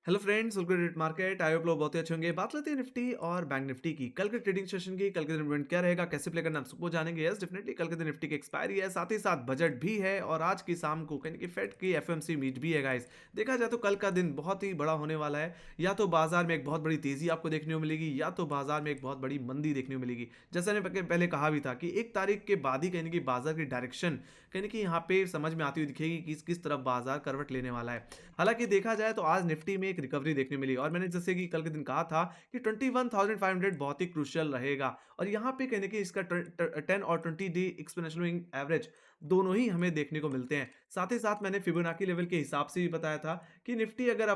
Hello friends, welcome to market. I hope लोग बहुत ही अच्छे होंगे। बात लेते हैं निफ्टी और बैंक निफ्टी की। कल के ट्रेडिंग सेशन की, कल के दिन इवेंट क्या रहेगा, कैसे प्ले करना, हम सबको जानेंगे। यस, डेफिनेटली कल के दिन निफ्टी की एक्सपायरी है, साथ ही साथ बजट भी है और आज की शाम को कहीं कि फेड की एफएमसी मीट भी है गाइस। देखा जाए तो कल का दिन बहुत ही बड़ा होने वाला है। या तो बाजार में एक बहुत बड़ी तेजी आपको देखने को मिलेगी, या तो बाजार में एक बहुत बड़ी मंदी देखने को मिलेगी। जैसा मैंने पहले कहा भी था कि 1 तारीख के बाद ही कहीं कि बाजार की डायरेक्शन कहीं कि यहाँ पे समझ में आती हुई दिखेगी कि किस तरफ बाजार करवट लेने वाला है। हालांकि देखा जाए तो आज निफ्टी में एक रिकवरी देखने मिली और मैंने जैसे कि कल के दिन कहा था कि 21,500 बहुत ही क्रूशियल रहेगा और यहाँ पे कहने की इसका 10 और 20 डे एक्सपोनेंशियल एवरेज दोनों ही हमें देखने को मिलते हैं। साथ ही साथ मैंने फिबोनाकी लेवल के हिसाब से भी बताया था कि निफ्टी अगर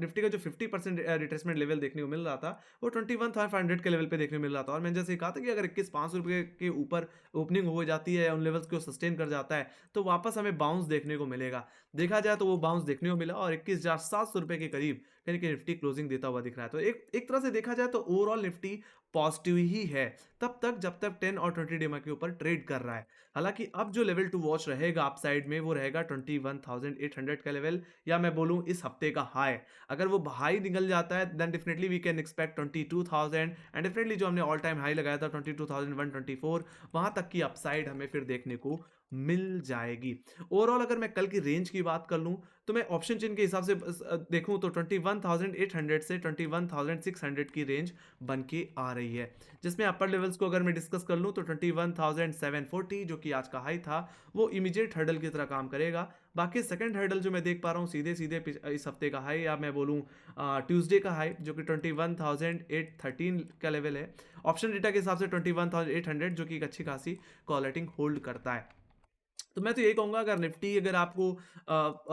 निफ्टी का जो 50% रिट्रेसमेंट लेवल देखने को मिल रहा था वो 21,500 के लेवल पे देखने को मिल रहा था और मैंने जैसे कहा था कि अगर 21,500 रुपये के ऊपर ओपनिंग हो जाती है, उन लेवल्स को सस्टेन कर जाता है तो वापस हमें बाउंस देखने को मिलेगा। देखा जाए तो वो बाउंस देखने को मिला और 21,700 रुपए के करीब यानी कि निफ्टी क्लोजिंग देता हुआ दिख रहा है। तो एक एक तरह से देखा जाए तो ओवरऑल निफ्टी पॉजिटिव ही है तब तक जब तक 10 और 20 डे के ऊपर ट्रेड कर रहा है। हालांकि अब जो लेवल टू वॉच रहेगा अपसाइड में वो रहेगा 21,800 का लेवल, या मैं बोलूं इस हफ्ते का हाई। अगर वो हाई निकल जाता है then definitely we can expect 22,000 and definitely जो हमने ऑल टाइम हाई लगाया था 22,124 वहां तक की अपसाइड हमें फिर देखने को मिल जाएगी। ओवरऑल अगर मैं कल की रेंज की बात कर लूं तो मैं ऑप्शन चेन के हिसाब से देखूं तो 21,800 से 21,600 की रेंज बन के आ रही है, जिसमें अपर लेवल्स को अगर मैं डिस्कस कर लूं तो 21,740 जो कि आज का हाई था वो इमीडिएट हर्डल की तरह काम करेगा। बाकी सेकंड हर्डल जो मैं देख पा रहा हूं सीधे सीधे इस हफ्ते का हाई, या मैं बोलूं ट्यूसडे का हाई जो कि 21,813 का लेवल है। ऑप्शन डेटा के हिसाब से 21,800 जो कि एक अच्छी खासी कॉलरेटिंग होल्ड करता है। तो मैं तो यही कहूंगा अगर निफ्टी अगर आपको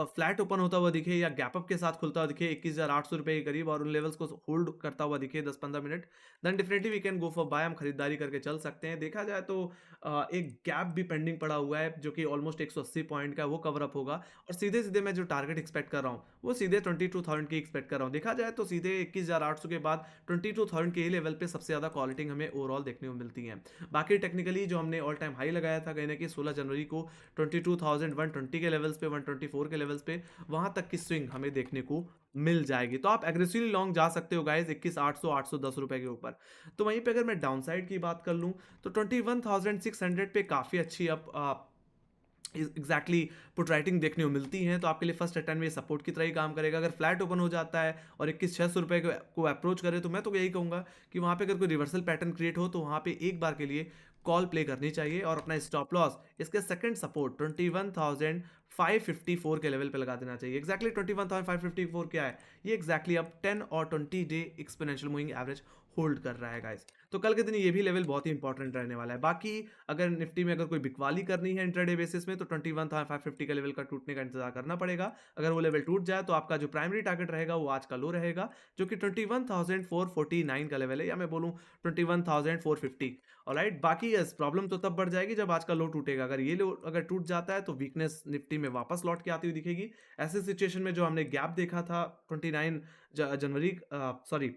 फ्लैट ओपन होता हुआ दिखे या गैप अप के साथ खुलता हुआ दिखे 21,800 रुपए के करीब और उन लेवल्स को होल्ड करता हुआ दिखे 10-15 minute, then definitely we can go for buy. हम खरीदारी करके चल सकते हैं। देखा जाए तो एक गैप भी पेंडिंग पड़ा हुआ है जो कि ऑलमोस्ट 180 पॉइंट का, वो कवर अप होगा और सीधे सीधे मैं जो टारगेट एक्सपेक्ट कर रहा हूँ वो सीधे 22,000 की एक्सपेक्ट कर रहा हूँ। देखा जाए तो सीधे 21,800 के बाद 22,000 के लेवल पे सबसे ज्यादा क्वालिटी हमें ओवरऑल देखने को मिलती है। बाकी टेक्निकली जो हमने ऑल टाइम हाई लगाया था कहीं ना कहीं 16 जनवरी को 22,120 के लेवल्स पे, 124 के लेवल्स पे, वहां तक की स्विंग हमें देखने को मिल जाएगी। तो आप एग्रेसिवली लॉन्ग जा सकते हो गाइस 21,800 810 रुपए के ऊपर। तो वहीं पे अगर मैं डाउन साइड की बात कर लूं तो 21,600 पे काफी अच्छी अप एग्जैक्टली पुट राइटिंग देखने को मिलती है। तो आपके लिए फर्स्ट अटेम्प्ट में सपोर्ट की तरह ही काम करेगा। अगर फ्लैट ओपन हो जाता है और 21,600 रुपए को अप्रोच करे तो मैं तो यही कहूंगा कि वहां पे अगर कोई रिवर्सल पैटर्न क्रिएट हो तो वहां पे एक बार के लिए कॉल प्ले करनी चाहिए और अपना स्टॉप लॉस इसके सेकंड सपोर्ट 21,554 के लेवल पे लगा देना चाहिए। एक्जैक्टली 21,554 क्या है, ये एक्जैक्टली अब 10 और 20 day exponential moving average hold कर रहा है गाइस। तो कल के दिन ये भी लेवल बहुत ही इंपॉर्टेंट रहने वाला है। बाकी अगर निफ्टी में अगर कोई बिकवाली करनी है इंट्राडे बेसिस में तो 21,550 का लेवल का टूटने का इंतजार करना पड़ेगा। अगर वो लेवल टूट जाए तो आपका जो प्राइमरी टारगेट रहेगा वो आज का लो रहेगा जो कि 21,449 का लेवल है, या मैं बोलूं 21,450। ऑलराइट, बाकी यस प्रॉब्लम तो तब बढ़ जाएगी जब आज का लो टूटेगा। अगर ये लो अगर टूट जाता है तो वीकनेस निफ्टी में वापस लौट के आती हुई दिखेगी। ऐसे सिचुएशन में जो हमने गैप देखा था 29 जनवरी सॉरी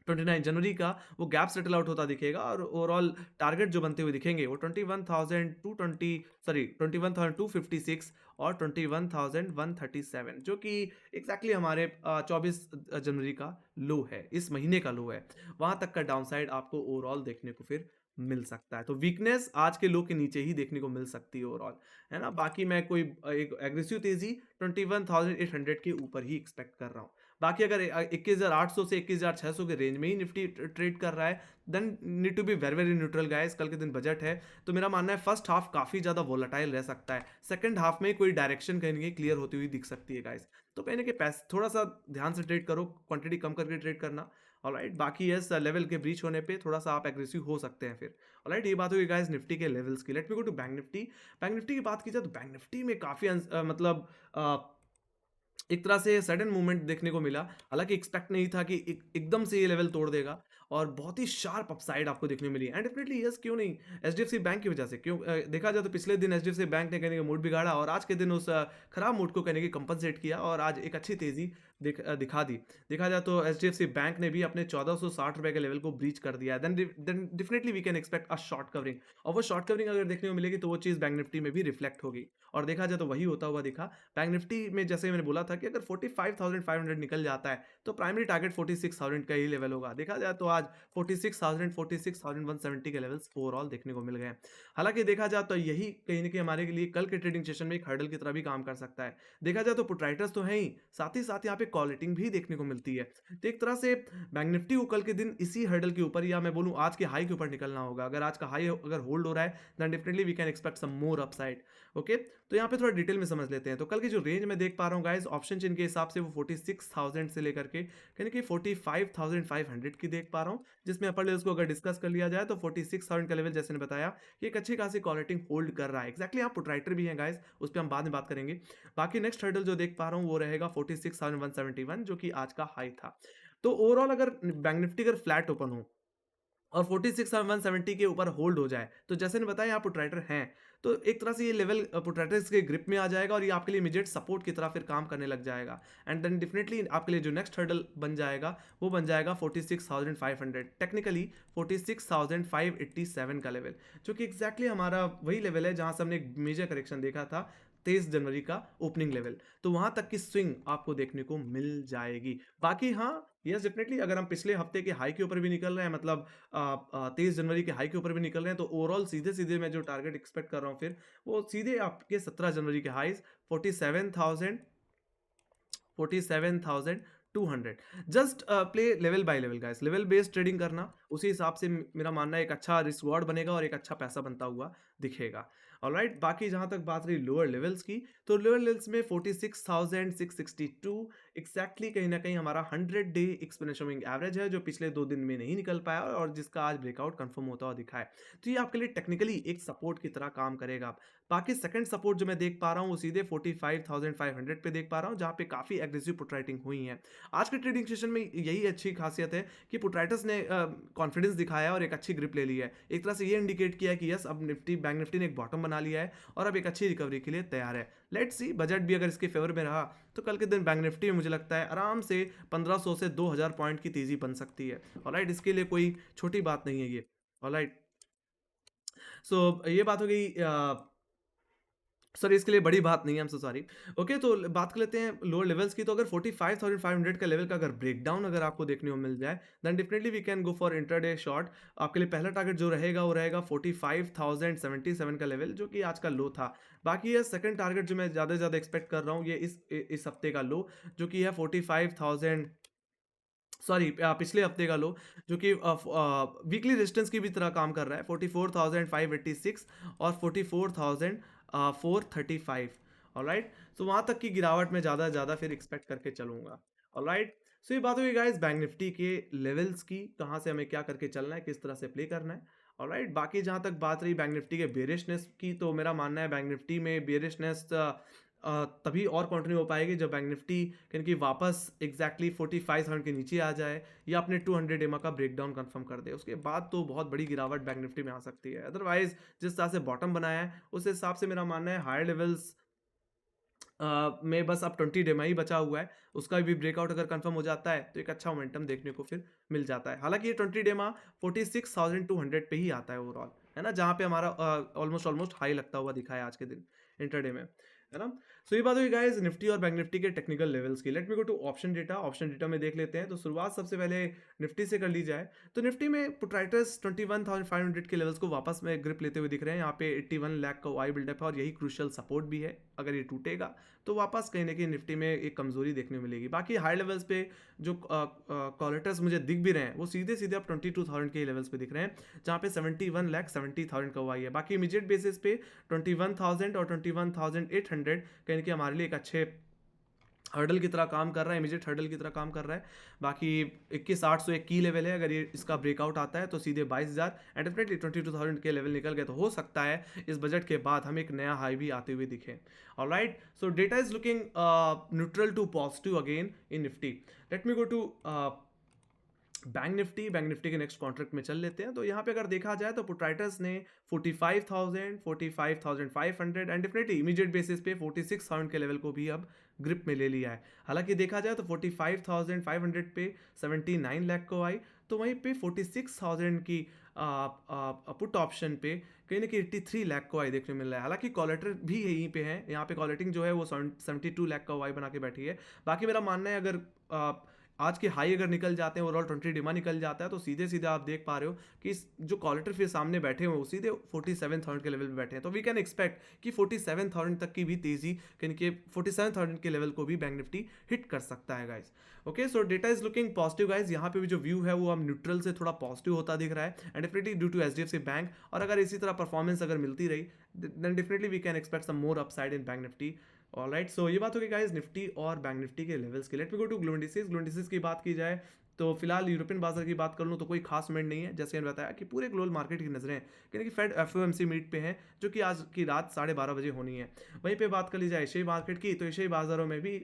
29 जनवरी का, वो गैप सेटल आउट होता दिखेगा और ओवरऑल टारगेट जो बनते हुए दिखेंगे वो 21,256 और 21,137 जो कि एग्जैक्टली हमारे 24 जनवरी का लो है, इस महीने का लो है। वहां तक का डाउनसाइड आपको ओवरऑल देखने को फिर मिल सकता है। तो वीकनेस आज के लो के नीचे ही देखने को मिल सकती है ओवरऑल, है ना। बाकी मैं कोई एक एग्रेसिव तेजी 21,800 के ऊपर ही एक्सपेक्ट कर रहा हूँ। बाकी अगर 21,800 से 21,600 के रेंज में ही निफ्टी ट्रेड कर रहा है then need to be very very neutral guys. कल के दिन बजट है तो मेरा मानना है फर्स्ट हाफ काफी ज्यादा वोलेटाइल रह सकता है, सेकंड हाफ में कोई डायरेक्शन कहीं ना कहीं क्लियर होती हुई दिख सकती है गाइस। तो कहीं ना कहीं पैसे थोड़ा सा ध्यान से ट्रेड करो, क्वांटिटी कम करके ट्रेड करना। ऑलराइट, बाकी यस लेवल के ब्रीच होने पे थोड़ा सा आप एग्रेसिव हो सकते हैं फिर। ऑलराइट, ये बात हुई गाइस निफ्टी के लेवल्स की। Let me go to bank Nifty. Bank Nifty की बात की जाए तो बैंक निफ्टी में काफी मतलब एक तरह से सडन मूवमेंट देखने को मिला। हालांकि एक्सपेक्ट नहीं था कि एकदम से ये लेवल तोड़ देगा और बहुत ही शार्प अपसाइड आपको देखने को मिली। एंड डेफिनेटली यस, क्यों नहीं, एचडीएफसी बैंक की वजह से। क्यों देखा जाए तो पिछले दिन एचडीएफसी बैंक ने कहने का मूड बिगाड़ा और आज के दिन उस खराब मूड को कहने की कंपनसेट किया और आज एक अच्छी तेजी दिखा दी। देखा जाए तो एचडीएफसी बैंक ने भी अपने 1460 रुपए के लेवल को ब्रीच कर दिया है। Then definitely we can expect a short covering, और वो शॉर्ट कवरिंग अगर देखने को मिलेगी तो वो चीज़ बैंक निफ्टी में भी रिफ्लेक्ट होगी। और देखा जाए तो वही होता हुआ दिखा। बैंक निफ्टी में जैसे मैंने बोला था कि अगर 45,500 निकल जाता है तो प्राइमरी टारगेट 46,000 का ही लेवल होगा। देखा जाए तो आज 46,000 46,170 के लेवल्स ओवरऑल देखने को मिल गए हैं। हालांकि देखा जाए तो यही कहीं ना कहीं हमारे लिए कल के ट्रेडिंग सेशन में एक हर्डल की तरह भी काम कर सकता है। देखा जाए तो पुट राइटर्स तो है ही साथ यहाँ पे कॉलेटिंग भी देखने को मिलती है। तो एक तरह से बैंक निफ्टी को कल के दिन इसी हर्डल के ऊपर, या मैं बोलूं आज के हाई के ऊपर निकलना होगा। अगर आज का हाई अगर होल्ड हो रहा है then definitely we can expect some more upside. Okay, तो यहाँ पे थोड़ा डिटेल में समझ लेते हैं। तो कल की जो रेंज में देख पा रहा हूँ गाइस ऑप्शन चेन के हिसाब से वो 46,000 से लेकर के यानी कि 45,500 की देख पा रहा हूँ, जिसमें अपर लेवल्स को अगर डिस्कस कर लिया जाए तो 46,000 का लेवल जैसे ने बताया कि एक अच्छी खासी कॉलेटिंग होल्ड कर रहा है। एक्जैक्टली यहाँ पुट राइटर भी है गाइस, उस पर हम बाद में बात करेंगे। बाकी नेक्स्ट हर्डल जो देख पा रहा हूँ वो रहेगा 46,171 जो कि आज का हाई था। तो ओवरऑल अगर बैंक निफ्टी अगर फ्लैट ओपन हो और 46,170 के ऊपर होल्ड हो जाए तो जैसे ने बताया यहाँ पुट राइटर हैं, तो एक तरह से ये लेवल पुट राइटर्स के ग्रिप में आ जाएगा और ये आपके लिए इमीडिएट सपोर्ट की तरह फिर काम करने लग जाएगा। एंड देन डेफिनेटली आपके लिए जो नेक्स्ट हर्डल बन जाएगा वो बन जाएगा 46,500, टेक्निकली 46,587 का लेवल, जो कि एग्जैक्टली हमारा वही लेवल है जहां से हमने एक मेजर करेक्शन देखा था 23 जनवरी का ओपनिंग लेवल। तो वहां तक की स्विंग आपको देखने को मिल जाएगी। बाकी हाँ, यस डेफिनेटली अगर हम पिछले हफ्ते के हाई के ऊपर भी निकल रहे हैं, मतलब 23 जनवरी के हाई के ऊपर भी निकल रहे हैं, तो ओवरऑल सीधे सीधे मैं जो टारगेट एक्सपेक्ट कर रहा हूँ फिर वो सीधे आपके 17 जनवरी के highs 47,200 just play level by level guys, level based trading करना, उसी हिसाब से मेरा मानना है एक अच्छा रिस्क रिवॉर्ड बनेगा और एक अच्छा पैसा बनता हुआ दिखेगा। ऑलराइट, बाकी जहां तक बात रही लोअर लेवल्स की, तो लोअर लेवल्स में 46,662 एक्जैक्टली कहीं ना कहीं हमारा 100 डे एक्सपोनेंशियल मूविंग एवरेज है, जो पिछले 2 दिन में नहीं निकल पाया और जिसका आज ब्रेकआउट कंफर्म होता हुआ दिखा है। तो ये आपके लिए टेक्निकली एक सपोर्ट की तरह काम करेगा। बाकी सेकंड सपोर्ट जो मैं देख पा रहा हूँ वो सीधे 45,500 पे देख पा रहा हूँ, जहाँ पे काफी एग्रेसिव पुट राइटिंग हुई है। आज के ट्रेडिंग सेशन में यही अच्छी खासियत है कि पुट राइटर्स ने कॉन्फिडेंस दिखाया और एक अच्छी ग्रिप ले ली है। एक तरह से ये इंडिकेट किया है कि यस, अब निफ्टी बैंक निफ्टी ने एक बॉटम बना लिया है और अब एक अच्छी रिकवरी के लिए तैयार है। लेट्स सी, बजट भी अगर इसके फेवर में रहा तो कल के दिन बैंक निफ्टी में मुझे लगता है आराम से 1500 से 2000 पॉइंट की तेजी बन सकती है। ऑलराइट, इसके लिए कोई छोटी बात नहीं है ये। ऑलराइट, सो ये बात हो गई सर, इसके लिए बड़ी बात नहीं है, I am so sorry. Okay, तो बात कर लेते हैं लोअर लेवल्स की। तो अगर 45,500 का लेवल का अगर ब्रेकडाउन अगर आपको देखने को मिल जाए then definitely we can go for intraday short. आपके लिए पहला टारगेट जो रहेगा वो रहेगा 45,077 का लेवल, जो कि आज का लो था। बाकी ये सेकंड टारगेट जो मैं ज़्यादा से ज़्यादा एक्सपेक्ट कर रहा हूँ ये इस हफ्ते का लो, जो कि है 45,000, सॉरी पिछले हफ्ते का लो, जो कि वीकली रेजिस्टेंस की भी तरह काम कर रहा है 44,586 और 44,435। ऑलराइट, सो वहाँ तक की गिरावट में ज़्यादा फिर एक्सपेक्ट करके चलूंगा। ऑलराइट, सो ये बात हुई गाइस बैंक निफ्टी के लेवल्स की, कहाँ से हमें क्या करके चलना है, किस तरह से प्ले करना है। ऑलराइट, बाकी जहाँ तक बात रही बैंक निफ्टी के बेरिशनेस की, तो मेरा मानना है बैंक निफ्टी में बेरिशनेस तभी और कंटिन्यू हो पाएगी जब बैंक निफ्टी क्योंकि वापस एग्जैक्टली 45,000 के नीचे आ जाए या अपने 200 एमआ का ब्रेकडाउन कंफर्म कर दे, उसके बाद तो बहुत बड़ी गिरावट बैंक निफ्टी में आ सकती है। अदरवाइज जिस तरह से बॉटम बनाया है उस हिसाब से मेरा मानना है हायर लेवल्स में बस अब 20 डेमा ही बचा हुआ है, उसका भी ब्रेकआउट अगर कंफर्म हो जाता है तो एक अच्छा मोमेंटम देखने को फिर मिल जाता है। हालांकि ये 20 डेमा 46,200 पे ही आता है ओवरऑल, है ना, जहाँ पे हमारा ऑलमोस्ट हाई लगता हुआ दिखा है आज के दिन इंटरडे में, है ना। सो ये बात हुई गाइस निफ्टी और बैंक निफ्टी के टेक्निकल लेवल्स की। Let me go to option data. Option data में देख लेते हैं, तो शुरुआत सबसे पहले निफ्टी से कर ली जाए तो निफ्टी में पुटराइटर्स 21,500 के लेवल्स को वापस में ग्रिप लेते हुए दिख रहे हैं। यहाँ पे 81 लाख का वाई बिल्डअप है और यही क्रूशियल सपोर्ट भी है। अगर ये टूटेगा तो वापस कहीं ना कहीं निफ्टी में एक कमजोरी देखने को मिलेगी। बाकी हाई लेवल्स पे जो कॉलेटर्स मुझे दिख भी रहे हैं वो सीधे सीधे अब 22,000 के लेवल्स पे दिख रहे हैं, जहाँ पे 71,70,000 का वाई है। बाकी इमीडिएट बेसिस पे 21,000 और 21,800 कहीं कि हमारे लिए एक अच्छे हर्डल की तरह काम कर रहा है, इमीडिएट हर्डल की तरह काम कर रहा है। बाकी 21,800 एक की लेवल है, अगर ये इसका ब्रेकआउट आता है तो सीधे 22,000 एंड डेफिनेटली 22,000 के लेवल निकल गए तो हो सकता है इस बजट के बाद हम एक नया हाई भी आते हुए दिखे। Alright, so data is looking neutral to positive again in Nifty. Let me go to bank Nifty के नेक्स्ट कॉन्ट्रैक्ट में चल लेते हैं। तो यहाँ पे अगर देखा जाए तो पुट राइटर्स ने 45,000, 45,500 एंड डेफिनेटली इमीडिएट बेसिस पे 46,000 के लेवल को भी अब ग्रिप में ले लिया है। हालांकि देखा जाए तो 45,500 पे 79 लाख को आई, तो वहीं पे 46,000 की पुट ऑप्शन पे कहीं ना कहीं 83 लाख को आई देखने को मिल रहा है। हालांकि कॉलेटर भी यहीं पे है, यहाँ पे कॉलेटिंग जो है वो 72 लाख का वाई बना के बैठी है। बाकी मेरा मानना है अगर आज के हाई अगर निकल जाते हैं, ओवरऑल 20 डिमा निकल जाता है, तो सीधे सीधे आप देख पा रहे हो कि जो कॉलेटर फिर सामने बैठे हुए वो सीधे 47,000 के लेवल पे बैठे हैं। तो वी कैन एक्सपेक्ट कि 47,000 तक की भी तेजी यानी कि 47,000 के लेवल को भी बैंक निफ्टी हिट कर सकता है guys. Okay, so data is looking positive guys. यहाँ पे भी जो व्यू है वो अब न्यूट्रल से थोड़ा पॉजिटिव होता दिख रहा है and definitely due to HDFC bank. और अगर इसी तरह परफॉर्मेंस अगर मिलती रही then definitely we can expect some more upside in bank nifty. Alright, so ये बात होगी गाइस निफ्टी और बैंक निफ्टी के लेवल्स की। Let me go to global indices. Global indices की बात की जाए तो फिलहाल यूरोपियन बाजार की बात कर लूँ तो कोई खास मूवमेंट नहीं है। जैसे मैंने बताया कि पूरे ग्लोबल मार्केट की नजरें यानी कि फेड एफओएमसी मीट पे हैं, जो कि आज की रात 12:30 बजे होनी है। वहीं पे बात कर ली जाए एशियाई मार्केट की, तो एशियाई बाजारों में भी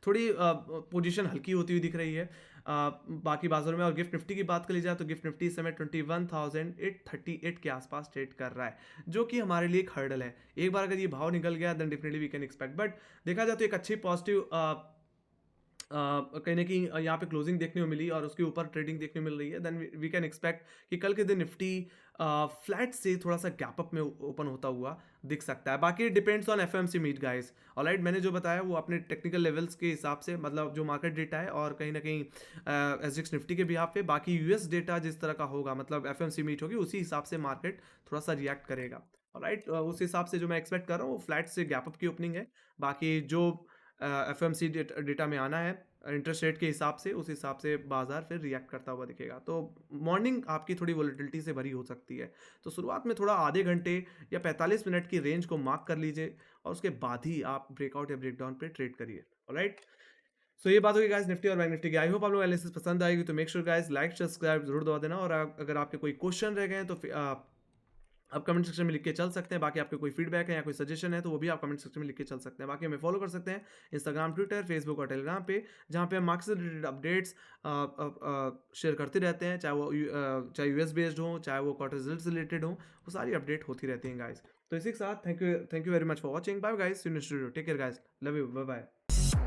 थोड़ी पोजीशन हल्की होती हुई दिख रही है बाकी बाजारों में। और गिफ्ट निफ्टी की बात कर ली जाए तो गिफ्ट निफ्टी इस समय 21,838 के आसपास ट्रेड कर रहा है, जो कि हमारे लिए एक हर्डल है। एक बार अगर ये भाव निकल गया then definitely we can expect, but देखा जाए तो एक अच्छी पॉजिटिव कहीं ना कहीं यहाँ पे क्लोजिंग देखने को मिली और उसके ऊपर ट्रेडिंग देखने को मिल रही है। देन वी कैन एक्सपेक्ट कि कल के दिन निफ्टी फ्लैट से थोड़ा सा गैप अप में ओपन होता हुआ दिख सकता है। बाकी depends on FMC meet guys. Alright, मैंने जो बताया वो अपने टेक्निकल लेवल्स के हिसाब से, मतलब जो मार्केट डेटा है और कहीं ना कहीं एसजीएक्स निफ्टी के बिहाफ पे। बाकी यूएस डेटा जिस तरह का होगा, मतलब एफएमसी मीट होगी, उसी हिसाब से मार्केट थोड़ा सा रिएक्ट करेगा। ऑलराइट, उस हिसाब से जो मैं एक्सपेक्ट कर रहा हूँ वो फ्लैट से गैप अप की ओपनिंग है। बाकी जो एफएमसी डेटा में आना है इंटरेस्ट रेट के हिसाब से, उस हिसाब से बाजार फिर रिएक्ट करता हुआ दिखेगा। तो मॉर्निंग आपकी थोड़ी वोलेटिलिटी से भरी हो सकती है, तो शुरुआत में थोड़ा आधे घंटे या 45 मिनट की रेंज को मार्क कर लीजिए और उसके बाद ही आप ब्रेकआउट या ब्रेकडाउन पे ट्रेड करिए। ऑलराइट, सो ये बात होगी गाइस निफ्टी और बैंक निफ्टी की। आई होप आप लोग एनालिसिस पसंद आएगी, तो make sure guys like subscribe जरूर दबा देना। और अगर आपके कोई क्वेश्चन रह गए हैं तो आप कमेंट सेक्शन में लिख के चल सकते हैं। बाकी आपके कोई फीडबैक है या कोई सजेशन है तो वो भी आप कमेंट सेक्शन में लिख के चल सकते हैं। बाकी हमें फॉलो कर सकते हैं इंस्टाग्राम, ट्विटर, फेसबुक और टेलीग्राम पे, जहाँ पे हम मार्केट से रिलेटेड अपडेट्स शेयर करते रहते हैं, चाहे यूएस बेस्ड हो, चाहे वो क्वार्टर रिजल्ट से रिलेटेड हो, वो सारी अपडेट होती रहती हैं गाइस। तो इसी के साथ thank you very much for watching. Bye guys, take care guys, love you, bye bye.